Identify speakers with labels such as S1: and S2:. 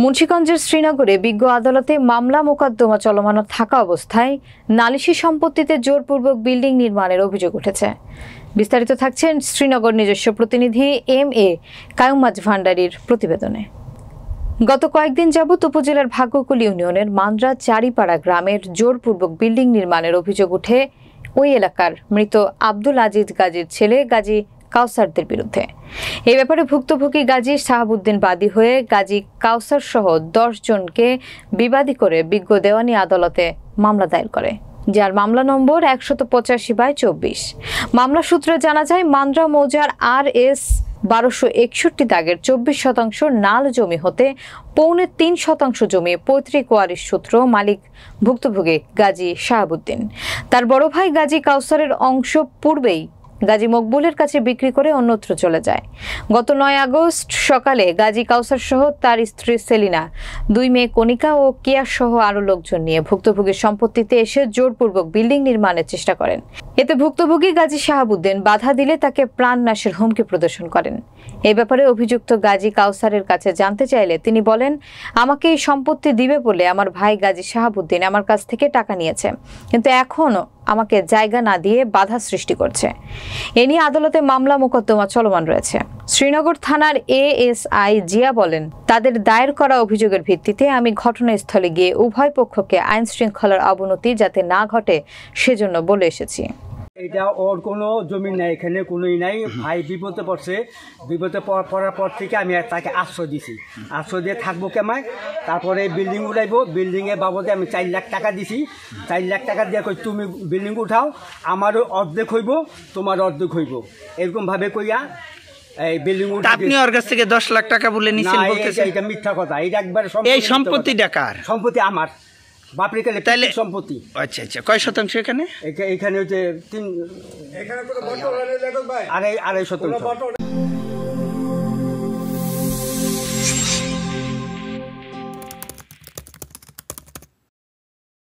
S1: মুন্সিগঞ্জের শ্রীনগরে বিজ্ঞ আদালতে মামলা মোকদ্দমা চলমান থাকা অবস্থায় নালিশি সম্পত্তিতে জোরপূর্বক বিল্ডিং নির্মাণের অভিযোগ উঠেছে। বিস্তারিত থাকছেন শ্রীনগর নিজস্ব প্রতিনিধি এম.এ. কায়ুমাজ ভান্ডারীর প্রতিবেদনে। গত কয়েকদিন যাবৎ উপজেলার ভাগ্যকুল ইউনিয়নের মান্দ্রা চারিপাড়া গ্রামের জোরপূর্বক বিল্ডিং নির্মাণের অভিযোগ উঠে ওই এলাকার মৃত আব্দুল আজিজ গাজীর ছেলে গাজী কাউসারদের বিরুদ্ধে। এই ব্যাপারে ভুক্তভোগী গাজী শাহাবুদ্দিন বাদী হয়ে গাজী কাউসার সহ 10 জনকে বিবাদী করে বিজ্ঞ দেওয়ানি আদালতে মামলা দায়ের করে, যার মামলা নম্বর 185/24। মামলা সূত্রে জানা যায়, মান্দ্রা মৌজার RS 1261 দাগের 24% নাল জমি হতে 3.25% জমি পৈতৃক ওয়ারিশ সূত্র মালিক ভুক্তভোগী গাজী শাহাবুদ্দিন। তার বড় ভাই গাজী কাউসারের অংশ পূর্বেই গাজী মকবুলের কাছে বিক্রি করে অন্যত্র চলে যায়। গত 9 আগস্ট সকালে গাজী কাউসার সহ তার স্ত্রী সেলিনা, 2 মেয়ে কণিকা ও কিয়া সহ আরো লোকজন নিয়ে ভুক্তভোগীর সম্পত্তিতে এসে জোরপূর্বক বিল্ডিং নির্মাণের চেষ্টা করেন। এতে ভুক্তভোগী গাজী শাহাবুদ্দিন বাধা দিলে তাকে প্রাণনাশের হুমকি প্রদর্শন করেন। এই ব্যাপারে অভিযুক্ত গাজী কাউসারের কাছে জানতে চাইলে তিনি বলেন, আমাকে এই সম্পত্তি দিবে বলে আমার ভাই গাজী শাহাবুদ্দিন আমার কাছ থেকে টাকা নিয়েছে, কিন্তু এখনো আমাকে জায়গা না দিয়ে বাধা সৃষ্টি করছে। এ নিয়ে আদালতে মামলা মোকদ্দমা চলমান রয়েছে। শ্রীনগর থানার ASI জিয়া বলেন, তাদের দায়ের করা অভিযোগের ভিত্তিতে আমি ঘটনাস্থলে গিয়ে উভয় পক্ষকে আইন শৃঙ্খলার অবনতি যাতে না ঘটে সেজন্য বলে এসেছি।
S2: এটা ওর কোনো জমি নাই, এখানে কোনোই নাই। ভাই বিপদে পড়ছে, বিপদে পড়ার পর থেকে আমি তাকে আশ্রয় দিছি। আশ্রয় দিয়ে থাকবো কেমায়, তারপরে বিল্ডিং উঠাইবো। বিল্ডিংয়ের বাবদে আমি 4 লাখ টাকা দিছি। 4 লাখ টাকা দিয়ে কই তুমি বিল্ডিং উঠাও, আমারও অর্ধেক হইব, তোমার অর্ধেক হইব, এরকমভাবে কইয়া এই বিল্ডিং উঠা।
S3: আপনি ওর কাছ থেকে 10 লাখ টাকা বলে নিছেন বলতেছেন?
S2: এটা মিথ্যা কথা। এটা একবার
S3: এই সম্পত্তি কার?
S2: সম্পত্তি আমার বাপরে কালে সম্পত্তি।
S3: আচ্ছা আচ্ছা, কয় শতাংশ এখানে?
S2: এখানে হচ্ছে 3 2.5 শতাংশ।